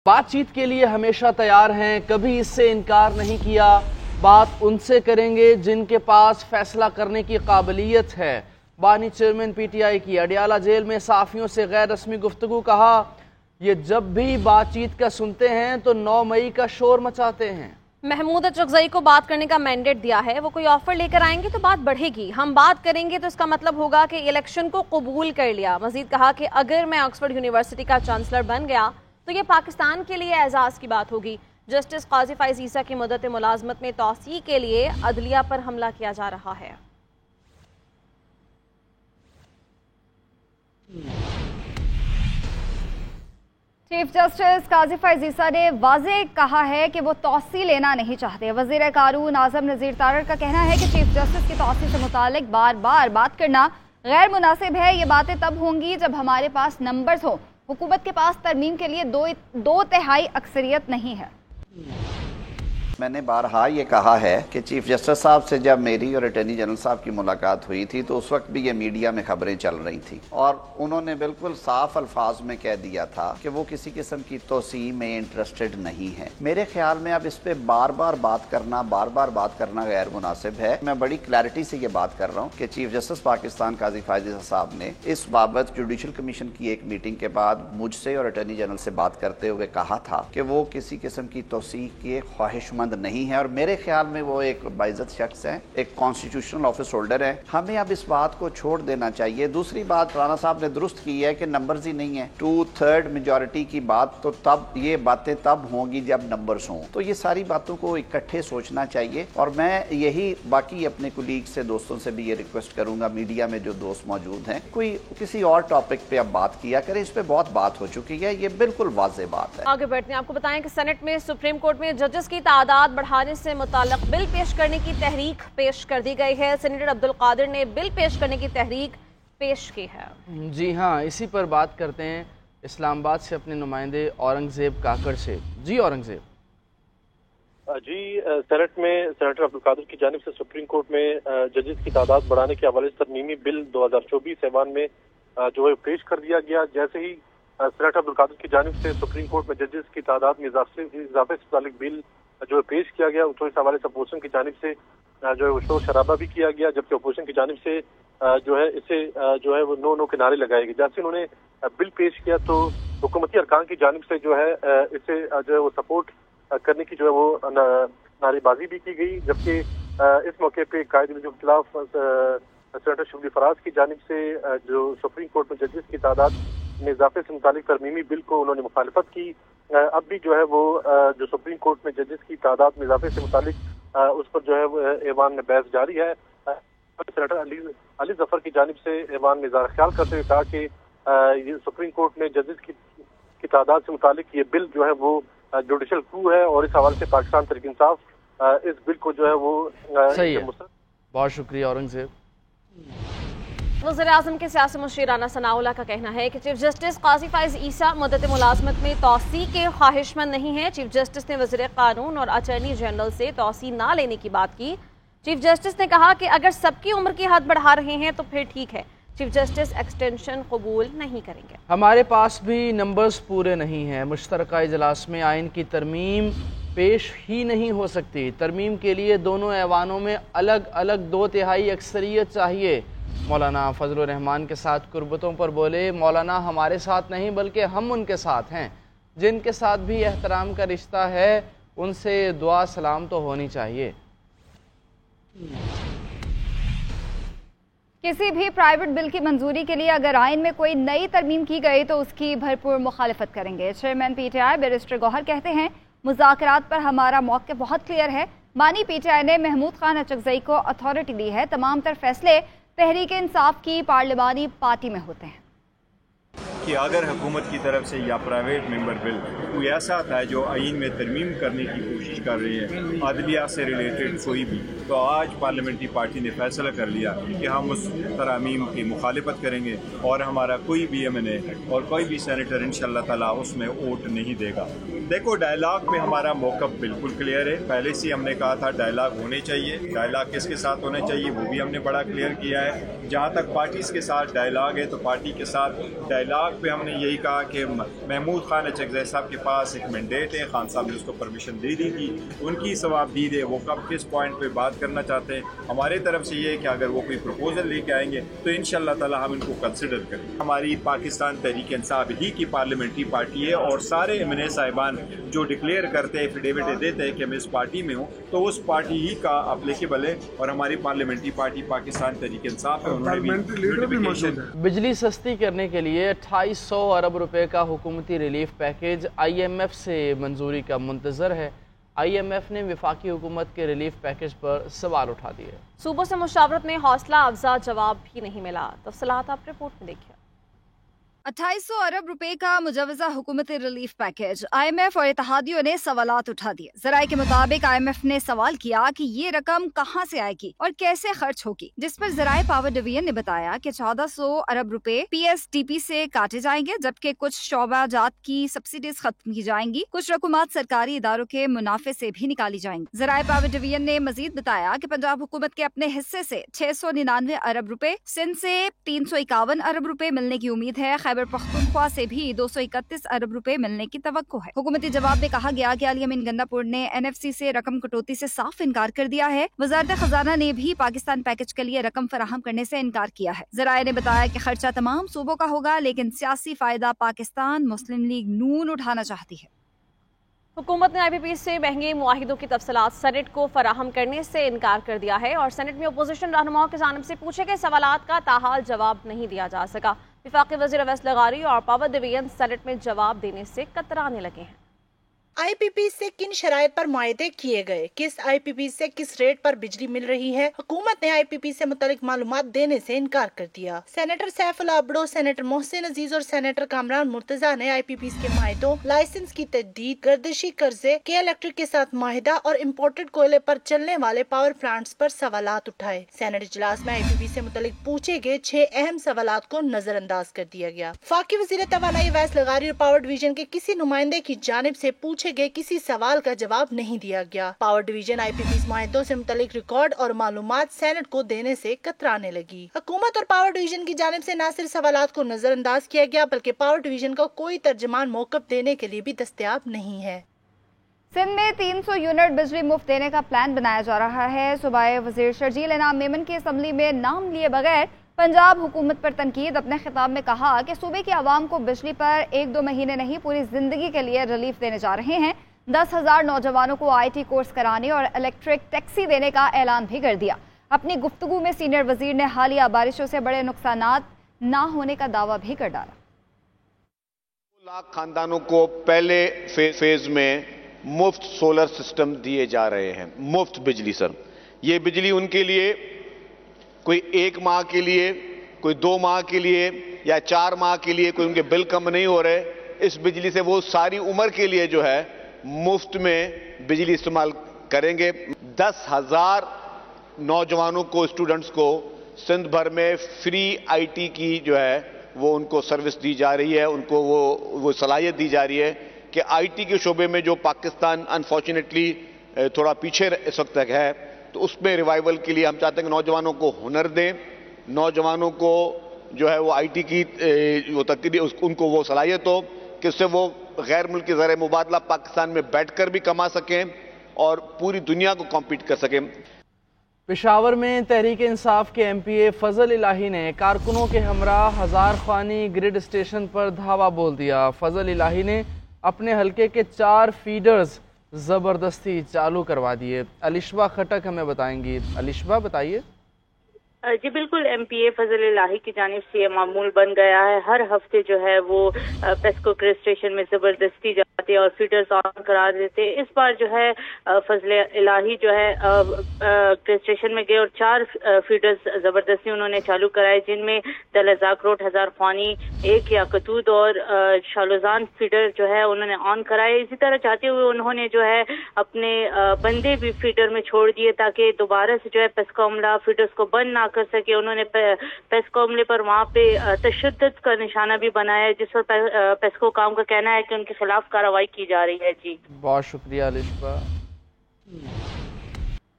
بات چیت کے لیے ہمیشہ تیار ہیں، کبھی اس سے انکار نہیں کیا۔ بات ان سے کریں گے جن کے پاس فیصلہ کرنے کی قابلیت ہے۔ بانی چیئرمین پی ٹی آئی کی اڈیالہ جیل میں صحافیوں سے غیر رسمی گفتگو، کہا یہ جب بھی بات چیت کا سنتے ہیں تو 9 مئی کا شور مچاتے ہیں۔ محمود اچکزئی کو بات کرنے کا مینڈیٹ دیا ہے، وہ کوئی آفر لے کر آئیں گے تو بات بڑھے گی، ہم بات کریں گے تو اس کا مطلب ہوگا کہ الیکشن کو قبول کر لیا۔ مزید کہا کہ اگر میں آکسفورڈ یونیورسٹی کا چانسلر بن گیا تو یہ پاکستان کے لیے اعزاز کی بات ہوگی۔ جسٹس قاضی فائز عیسیٰ کی مدت ملازمت میں توسیع کے لیے عدلیہ پر حملہ کیا جا رہا ہے۔ چیف جسٹس قاضی فائز عیسیٰ نے واضح کہا ہے کہ وہ توسیع لینا نہیں چاہتے۔ وزیر قانون اعظم نذیر تارڑ کا کہنا ہے کہ چیف جسٹس کی توسیع سے متعلق بار بار بات کرنا غیر مناسب ہے، یہ باتیں تب ہوں گی جب ہمارے پاس نمبرز ہوں۔ حکومت کے پاس ترمیم کے لیے دو تہائی اکثریت نہیں ہے۔ میں نے بارہا یہ کہا ہے کہ چیف جسٹس صاحب سے جب میری اور اٹارنی جنرل صاحب کی ملاقات ہوئی تھی تو اس وقت بھی یہ میڈیا میں خبریں چل رہی تھیں اور انہوں نے بالکل صاف الفاظ میں کہہ دیا تھا کہ وہ کسی قسم کی توسیع میں انٹرسٹڈ نہیں ہے۔ میرے خیال میں اب اس پہ بار بار بات کرنا غیر مناسب ہے۔ میں بڑی کلیئرٹی سے یہ بات کر رہا ہوں کہ چیف جسٹس پاکستان قاضی فائز عیسیٰ صاحب نے اس بابت جوڈیشل کمیشن کی ایک میٹنگ کے بعد مجھ سے اور اٹارنی جنرل سے بات کرتے ہوئے کہا تھا کہ وہ کسی قسم کی توسیع کے خواہش مند نہیں ہے، اور میرے خیال میں وہ ایک باعزت شخص ہے، ایک کانسٹیٹیوشنل آفس ہولڈر ہے۔ ہمیں اب اس بات کو چھوڑ دینا چاہیے۔ دوسری بات رانا صاحب نے درست کی ہے کہ نمبرز ہی نہیں ہیں، 2/3 میجورٹی کی بات تو تب یہ باتیں تب ہوں گی جب نمبرز ہوں، تو یہ ساری باتوں کو اکٹھے سوچنا چاہیے۔ اور میں یہی باقی اپنے کولیگ سے دوستوں سے بھی یہ ریکویسٹ کروں گا، میڈیا میں جو دوست موجود ہیں، کوئی کسی اور ٹاپک پہ اب بات کیا کریں، اس پہ بہت بات ہو چکی ہے، یہ بالکل واضح بات ہے۔ آگے بڑھتے ہیں، آپ کو بتائیں کہ سینٹ میں سپریم کورٹ میں ججز کی تعداد بڑھانے سے متعلق بل پیش کرنے کی تحریک پیش کر دی گئی ہے۔ سینیٹر عبدالقادر نے بل پیش کرنے کی تحریک پیش کی ہے۔ جی ہاں، اسی پر بات کرتے ہیں اسلام آباد سے اپنے نمائندے اورنگزیب کاکڑ سے۔ جی اورنگزیب۔ جی، سینٹ میں سینیٹر عبدالقادر کی جانب سے سپریم کورٹ میں ججز کی تعداد بڑھانے کے حوالے سے ترمیمی بل 2024 ایوان میں جو ہے پیش کر دیا گیا۔ جیسے ہی سینیٹر عبدالقادر کی جانب سے سپریم کورٹ میں ججز کی تعداد میں اضافے سے متعلق بل جو ہے پیش کیا گیا، تو اس حوالے سے اپوزیشن کی جانب سے جو ہے وہ شور شرابہ بھی کیا گیا، جبکہ اپوزیشن کی جانب سے جو ہے اسے جو ہے وہ نو کے نعرے لگائے گئے۔ جیسے انہوں نے بل پیش کیا تو حکومتی ارکان کی جانب سے جو ہے اسے جو ہے وہ سپورٹ کرنے کی جو ہے وہ نعرے بازی بھی کی گئی، جبکہ اس موقع پہ قائد کے خلاف سینیٹر شبلی فراز کی جانب سے جو سپریم کورٹ میں ججز کی تعداد میں اضافے سے متعلق ترمیمی بل کو انہوں نے مخالفت کی۔ اب بھی جو ہے وہ جو سپریم کورٹ میں ججز کی تعداد میں اضافے سے متعلق اس پر جو ہے وہ ایوان میں بحث جاری ہے۔ سینیٹر علی ظفر کی جانب سے ایوان میں اظہار خیال کرتے ہوئے کہا کہ یہ سپریم کورٹ میں ججز کی تعداد سے متعلق یہ بل جو ہے وہ جوڈیشل کو ہے، اور اس حوالے سے پاکستان تحریک انصاف اس بل کو جو ہے وہ صحیح ہے۔ بہت شکریہ اورنگزیب۔ وزیر اعظم کے سیاسی مشیر رانا ثناء اللہ کا کہنا ہے کہ چیف جسٹس قاضی فائز عیسیٰ مدت ملازمت میں توسیع کے خواہش مند نہیں ہیں۔ چیف جسٹس نے وزیر قانون اور اٹارنی جنرل سے توسیع نہ لینے کی بات کی۔ چیف جسٹس نے کہا کہ اگر سب کی عمر کی حد بڑھا رہے ہیں تو پھر ٹھیک ہے، چیف جسٹس ایکسٹینشن قبول نہیں کریں گے۔ ہمارے پاس بھی نمبرز پورے نہیں ہیں، مشترکہ اجلاس میں آئین کی ترمیم پیش ہی نہیں ہو سکتی۔ ترمیم کے لیے دونوں ایوانوں میں الگ الگ 2/3 اکثریت چاہیے۔ مولانا فضل الرحمان کے ساتھ قربتوں پر بولے، مولانا ہمارے ساتھ نہیں بلکہ ہم ان کے ساتھ ہیں، جن کے ساتھ بھی احترام کا رشتہ ہے ان سے دعا سلام تو ہونی چاہیے۔ کسی بھی پرائیویٹ بل کی منظوری کے لیے اگر آئین میں کوئی نئی ترمیم کی گئی تو اس کی بھرپور مخالفت کریں گے۔ Chairman P T I barrister Gohar کہتے ہیں مذاکرات پر ہمارا موقف بہت کلیئر ہے۔ بانی پی ٹی آئی نے محمود خان اچکزئی کو اتھارٹی دی ہے، تمام تر فیصلے تحریک انصاف کی پارلیمانی پارٹی میں ہوتے ہیں۔ کہ اگر حکومت کی طرف سے یا پرائیویٹ ممبر بل کوئی ایسا آتا ہے جو آئین میں ترمیم کرنے کی کوشش کر رہی ہے، عدلیہ سے ریلیٹڈ کوئی بھی، تو آج پارلیمنٹری پارٹی نے فیصلہ کر لیا کہ ہم اس ترامیم کی مخالفت کریں گے، اور ہمارا کوئی بھی ایم این اے اور کوئی بھی سینیٹر انشاءاللہ تعالیٰ اس میں ووٹ نہیں دے گا۔ دیکھو، ڈائلاگ پہ ہمارا موقف بالکل کلیئر ہے۔ پہلے سے ہم نے کہا تھا ڈائلاگ ہونے چاہیے، ڈائلاگ کس کے ساتھ ہونے چاہیے وہ بھی ہم نے بڑا کلیئر کیا ہے۔ جہاں تک پارٹیز کے ساتھ ڈائلاگ ہے تو پارٹی کے ساتھ ڈائلاگ وقت پہ ہم نے یہی کہا کہ محمود خان اچکزئی صاحب کے پاس ایک مینڈیٹ ہے، خان صاحب نے اس کو پرمیشن دے دی تھی، ان کی ثوابدید ہے وہ کب کس پوائنٹ پہ بات کرنا چاہتے ہیں۔ ہمارے طرف سے یہ ہے کہ اگر وہ کوئی پروپوزل لے کے آئیں گے تو انشاءاللہ تعالی ہم ان کو کنسیڈر کریں۔ ہماری پاکستان تحریک انصاف ہی کی پارلیمنٹری پارٹی ہے، اور سارے ایم این اے صاحبان جو ڈکلیئر کرتے ہیں، ایفیڈیوٹ دیتے ہیں کہ میں اس پارٹی میں ہوں، تو اس پارٹی ہی کا اپلیکیبل ہے، اور ہماری پارلیمنٹری پارٹی پاکستان تحریک انصاف ہے، انہوں نے بھی بجلی سستی کرنے کے لیے 2800 ارب روپے کا حکومتی relief package I M F سے منظوری کا منتظر ہے۔ آئی ایم ایف نے وفاقی حکومت کے ریلیف پیکیج پر سوال اٹھا دیے۔ صوبوں سے مشاورت میں حوصلہ افزا جواب بھی نہیں ملا، تفصیلات آپ رپورٹ میں دیکھیں۔ 2800 ارب روپے کا مجوزہ حکومتی relief package, I M F اور اتحادیوں نے سوالات اٹھا دیے۔ ذرائع کے مطابق آئی ایم ایف نے سوال کیا کہ یہ رقم کہاں سے آئے گی اور کیسے خرچ ہوگی، جس پر ذرائع پاور ڈویژن نے بتایا کہ 1400 ارب روپے پی ایس ٹی پی سے کاٹے جائیں گے، جبکہ کچھ شعبہ جات کی سبسڈیز ختم کی جائیں گی، کچھ رقومات سرکاری اداروں کے منافع سے بھی نکالی جائیں گی۔ ذرائع پاور ڈویژن نے مزید بتایا کہ پنجاب حکومت کے اپنے حصے سے 699 ارب روپے، سندھ سے 351 ارب روپے ملنے کی امید ہے، خیبر پختونخوا سے بھی 231 ارب روپے ملنے کی توقع ہے۔ حکومتی جواب میں کہا گیا کہ علی امین گنڈا پور نے این ایف سی سے رقم کٹوتی سے صاف انکار کر دیا ہے۔ وزارت خزانہ نے بھی پاکستان پیکج کے لیے رقم فراہم کرنے سے انکار کیا ہے۔ ذرائع نے بتایا کہ خرچہ تمام صوبوں کا ہوگا، لیکن سیاسی فائدہ پاکستان مسلم لیگ نون اٹھانا چاہتی ہے۔ حکومت نے آئی پی پی سے مہنگے معاہدوں کی تفصیلات سینٹ کو فراہم کرنے سے انکار کر دیا ہے، اور سینٹ میں اپوزیشن رہنماؤں کی جانب سے پوچھے گئے سوالات کا تاحال جواب نہیں دیا جا سکا۔ وفاقی وزیر اویس لغاری اور پاور ڈویژن سینٹ میں جواب دینے سے کترانے لگے ہیں۔ آئی پی پی سے کن شرائط پر معاہدے کیے گئے، کس آئی پی پی سے کس ریٹ پر بجلی مل رہی ہے، حکومت نے آئی پی پی سے متعلق معلومات دینے سے انکار کر دیا۔ سینیٹر سیف اللہ ابڑو، سینیٹر محسن عزیز اور سینیٹر کامران مرتضیٰ نے آئی پی پی کے معاہدوں، لائسنس کی تجدید، گردشی قرضے، کے الیکٹرک کے ساتھ معاہدہ اور امپورٹڈ کوئلے پر چلنے والے پاور پلانٹس پر سوالات اٹھائے۔ سینٹ اجلاس میں آئی پی پی سے متعلق پوچھے گئے 6 اہم سوالات کو نظر انداز کر دیا گیا۔ وفاقی وزیر توانائی اویس لغاری اور پاور ڈویژن کے کسی نمائندے کی جانب سے پوچھے گئے کسی سوال کا جواب نہیں دیا گیا۔ پاور ڈویژن آئی پی پی معاہدوں سے متعلق ریکارڈ اور معلومات سینٹ کو دینے سے کترانے لگی۔ حکومت اور پاور ڈویژن کی جانب سے نہ صرف سوالات کو نظر انداز کیا گیا، بلکہ پاور ڈویژن کو کوئی ترجمان موقف دینے کے لیے بھی دستیاب نہیں ہے۔ سندھ میں 300 یونٹ بجلی مفت دینے کا پلان بنایا جا رہا ہے۔ صوبائی وزیر شرجیل انعام میمن کی اسمبلی میں نام لیے بغیر پنجاب حکومت پر تنقید۔ اپنے خطاب میں کہا کہ صوبے کے عوام کو بجلی پر 1-2 مہینے نہیں پوری زندگی کے لیے ریلیف دینے جا رہے ہیں۔ 10,000 نوجوانوں کو آئی ٹی کورس کرانے اور الیکٹرک ٹیکسی دینے کا اعلان بھی کر دیا۔ اپنی گفتگو میں سینئر وزیر نے حالیہ بارشوں سے بڑے نقصانات نہ ہونے کا دعویٰ بھی کر ڈالا۔ 2 لاکھ خاندانوں کو پہلے فیز میں مفت سولر سسٹم دیے جا رہے ہیں، مفت بجلی سر۔ یہ بجلی ان کے لیے کوئی 1 ماہ کے لیے، کوئی 2 ماہ کے لیے یا 4 ماہ کے لیے کوئی ان کے بل کم نہیں ہو رہے۔ اس بجلی سے وہ ساری عمر کے لیے جو ہے مفت میں بجلی استعمال کریں گے۔ 10,000 نوجوانوں کو، اسٹوڈنٹس کو سندھ بھر میں فری آئی ٹی کی جو ہے وہ ان کو سروس دی جا رہی ہے، ان کو وہ صلاحیت دی جا رہی ہے کہ آئی ٹی کے شعبے میں جو پاکستان انفارچونیٹلی تھوڑا پیچھے اس وقت تک ہے، تو اس میں ریوائیول کے لیے ہم چاہتے ہیں کہ نوجوانوں کو ہنر دیں، نوجوانوں کو جو ہے وہ آئی ٹی کی ان کو وہ صلاحیت ہو کہ اس سے وہ غیر ملکی زر مبادلہ پاکستان میں بیٹھ کر بھی کما سکیں اور پوری دنیا کو کمپیٹ کر سکیں۔ پشاور میں تحریک انصاف کے ایم پی اے فضل الہی نے کارکنوں کے ہمراہ ہزار خوانی گرڈ اسٹیشن پر دھاوا بول دیا۔ فضل الہی نے اپنے حلقے کے 4 فیڈرز زبردستی چالو کروا دیے۔ علیشبہ خٹک ہمیں بتائیں گی۔ علیشبہ بتائیے۔ جی بالکل، ایم پی اے فضل الہی کی جانب سے یہ معمول بن گیا ہے، ہر ہفتے جو ہے وہ پیسکو گریڈ اسٹیشن میں زبردستی جاتے اور فیڈرز آن کرا دیتے۔ اس بار جو ہے فضل الہی جو ہے گریڈ اسٹیشن میں گئے اور 4 فیڈرز زبردستی انہوں نے چالو کرائے، جن میں دلزاک روڈ، ہزار خوانی، 1 یاقوت اور شالوزان فیڈر جو ہے انہوں نے آن کرائے۔ اسی طرح چاہتے ہوئے انہوں نے جو ہے اپنے بندے بھی فیڈر میں چھوڑ دیے تاکہ دوبارہ سے جو ہے پیسکو عملہ فیڈرز کو بند نہ کر سکے۔ انہوں نے پیسکو عملے پر وہاں پہ تشدد کا نشانہ بھی بنایا، جس پر پیسکو کام کا کہنا ہے کہ ان کے خلاف کارروائی کی جا رہی ہے۔ جی بہت شکریہ علیشبہ۔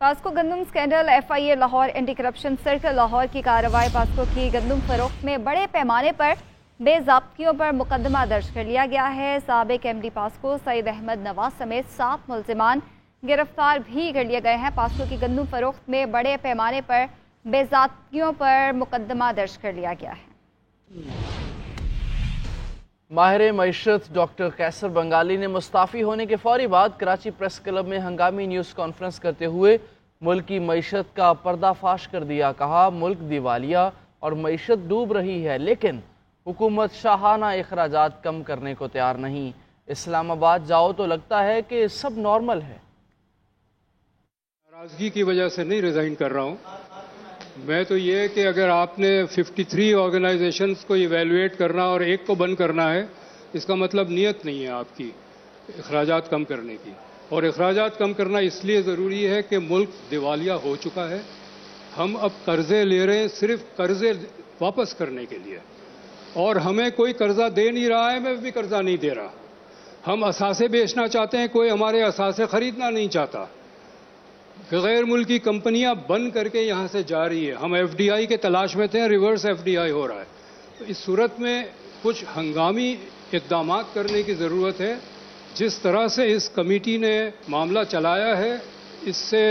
پاسکو گندم scandal, F I A Lahore anti corruption circle Lahore کی کارروائی۔ پاسکو کی گندم فروخت میں بڑے پیمانے پر بے ضابطگیوں پر مقدمہ درج کر لیا گیا ہے۔ سابق ایم ڈی پاسکو سعید احمد نواز سمیت 7 ملزمان گرفتار بھی کر لیے گئے ہیں۔ پاسکو کی گندم فروخت میں بڑے پیمانے پر بے ضابطگیوں پر مقدمہ درج کر لیا گیا ہے۔ ماہر معیشت ڈاکٹر قیصر بنگالی نے مستعفی ہونے کے فوری بعد کراچی پریس کلب میں ہنگامی نیوز کانفرنس کرتے ہوئے ملک کی معیشت کا پردہ فاش کر دیا۔ کہا ملک دیوالیہ اور معیشت ڈوب رہی ہے، لیکن حکومت شاہانہ اخراجات کم کرنے کو تیار نہیں۔ اسلام آباد جاؤ تو لگتا ہے کہ سب نارمل ہے۔ ناراضگی کی وجہ سے نہیں ریزائن کر رہا ہوں میں، تو یہ کہ اگر آپ نے 53 آرگنائزیشنز کو ایویلویٹ کرنا اور ایک کو بند کرنا ہے، اس کا مطلب نیت نہیں ہے آپ کی اخراجات کم کرنے کی۔ اور اخراجات کم کرنا اس لیے ضروری ہے کہ ملک دیوالیہ ہو چکا ہے۔ ہم اب قرضے لے رہے ہیں صرف قرضے واپس کرنے کے لیے، اور ہمیں کوئی قرضہ دے نہیں رہا ہے، میں بھی قرضہ نہیں دے رہا۔ ہم اثاثے بیچنا چاہتے ہیں، کوئی ہمارے اثاثے خریدنا نہیں چاہتا۔ غیر ملکی کمپنیاں بند کر کے یہاں سے جا رہی ہے۔ ہم ایف ڈی آئی کے تلاش میں تھے، ریورس ایف ڈی آئی ہو رہا ہے۔ تو اس صورت میں کچھ ہنگامی اقدامات کرنے کی ضرورت ہے۔ جس طرح سے اس کمیٹی نے معاملہ چلایا ہے، اس سے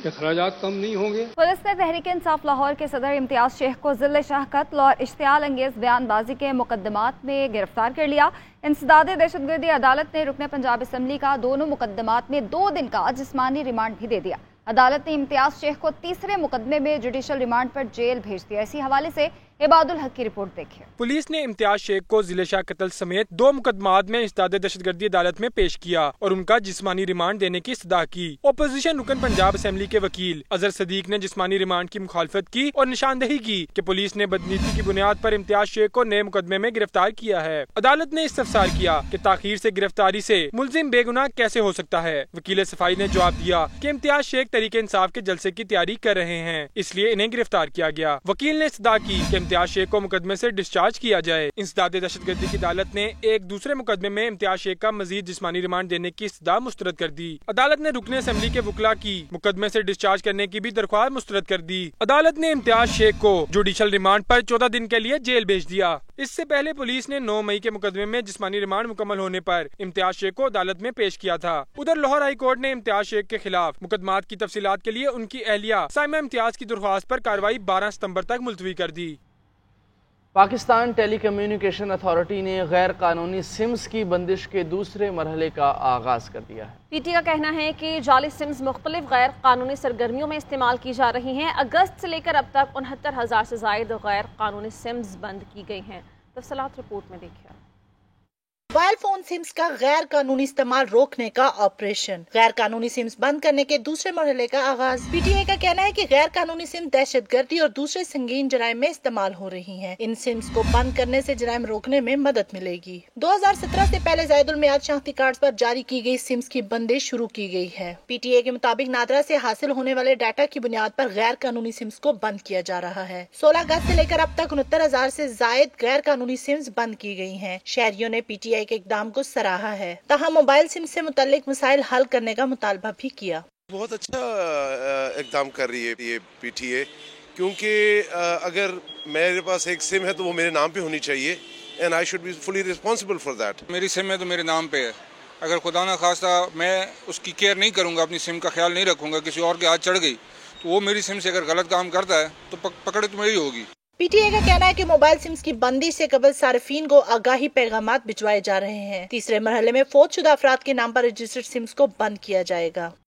اخراجات کم نہیں ہوں گے۔ پولیس نے تحریک انصاف لاہور کے صدر امتیاز شیخ کو ذل شاہ قتل اور اشتعال انگیز بیان بازی کے مقدمات میں گرفتار کر لیا۔ انسداد دہشت گردی عدالت نے رکن پنجاب اسمبلی کا دونوں مقدمات میں 2 دن کا جسمانی ریمانڈ بھی دے دیا۔ عدالت نے امتیاز شیخ کو تیسرے مقدمے میں جوڈیشل ریمانڈ پر جیل بھیج دیا۔ اسی حوالے سے عباد الحق کی رپورٹ دیکھیں۔ پولیس نے امتیاز شیخ کو ذل شاہ قتل سمیت 2 مقدمات میں انسداد دہشت گردی عدالت میں پیش کیا اور ان کا جسمانی ریمانڈ دینے کی استدعا کی۔ اپوزیشن رکن پنجاب اسمبلی کے وکیل اظہر صدیق نے جسمانی ریمانڈ کی مخالفت کی اور نشاندہی کی کہ پولیس نے بدنیتی کی بنیاد پر امتیاز شیخ کو نئے مقدمے میں گرفتار کیا ہے۔ عدالت نے استفسار کیا کہ تاخیر سے گرفتاری سے ملزم بے گناہ کیسے ہو سکتا ہے۔ وکیل صفائی نے جواب دیا کہ امتیاز شیخ تحریک انصاف کے جلسے کی تیاری کر رہے ہیں، اس لیے انہیں گرفتار کیا گیا۔ وکیل نے استدعا کی کہ امتیاز شیخ کو مقدمے سے ڈسچارج کیا جائے۔ انسداد دہشت گردی کی عدالت نے ایک دوسرے مقدمے میں امتیاز شیخ کا مزید جسمانی ریمانڈ دینے کی استدعا مسترد کر دی۔ عدالت نے رکن اسمبلی کے وکلاء کی مقدمے سے ڈسچارج کرنے کی بھی درخواست مسترد کر دی۔ عدالت نے امتیاز شیخ کو جوڈیشل ریمانڈ پر 14 دن کے لیے جیل بھیج دیا۔ اس سے پہلے پولیس نے 9 مئی کے مقدمے میں جسمانی ریمانڈ مکمل ہونے پر امتیاز شیخ کو عدالت میں پیش کیا تھا۔ ادھر لاہور ہائی کورٹ نے امتیاز شیخ کے خلاف مقدمات کی تفصیلات کے لیے ان کی اہلیہ سائمہ امتیاز کی درخواست پر کارروائی 12 ستمبر تک ملتوی کر دی۔ پاکستان ٹیلی کمیونیکیشن اتھارٹی نے غیر قانونی سمز کی بندش کے دوسرے مرحلے کا آغاز کر دیا ہے۔ پی ٹی کا کہنا ہے کہ جعلی سمز مختلف غیر قانونی سرگرمیوں میں استعمال کی جا رہی ہیں۔ اگست سے لے کر اب تک 69,000 سے زائد غیر قانونی سمز بند کی گئی ہیں۔ تفصیلات رپورٹ میں دیکھیں۔ موبائل فون سمز کا غیر قانونی استعمال روکنے کا آپریشن، غیر قانونی سمز بند کرنے کے دوسرے مرحلے کا آغاز۔ پی ٹی آئی کا کہنا ہے کہ غیر قانونی سمز دہشت گردی اور دوسرے سنگین جرائم میں استعمال ہو رہی ہیں۔ ان سمز کو بند کرنے سے جرائم روکنے میں مدد ملے گی۔ 2017 سے پہلے زائد المیعاد شناختی کارڈز پر جاری کی گئی سمز کی بندش شروع کی گئی ہے۔ پی ٹی آئی کے مطابق نادرا سے حاصل ہونے والے ڈیٹا کی بنیاد پر غیر قانونی سمز کو بند کیا جا رہا ہے۔ 16 اگست سے لے کر اب تک 69,000 سے زائد غیر قانونی سمز بند کی گئی ہیں۔ شہریوں نے پی ٹی آئی کے اقدام کو سراہا ہے، تاہم موبائل سم سے متعلق مسائل حل کرنے کا مطالبہ بھی کیا۔ بہت اچھا اقدام کر رہی ہے یہ پی ٹی اے، کیونکہ اگر میرے پاس ایک سم ہے تو وہ میرے نام پہ ہونی چاہیے and I should be fully responsible for that. میری سم ہے تو میرے نام پہ ہے، اگر خدا نہ خواستہ میں اس کی کیئر نہیں کروں گا، اپنی سم کا خیال نہیں رکھوں گا، کسی اور کے ہاتھ چڑھ گئی تو وہ میری سم سے اگر غلط کام کرتا ہے تو پکڑ تو میری ہوگی۔ پی ٹی آئی کا کہنا ہے کہ موبائل سمز کی بندی سے قبل صارفین کو آگاہی پیغامات بھجوائے جا رہے ہیں۔ تیسرے مرحلے میں فوت شدہ افراد کے نام پر رجسٹرڈ سمز کو بند کیا جائے گا۔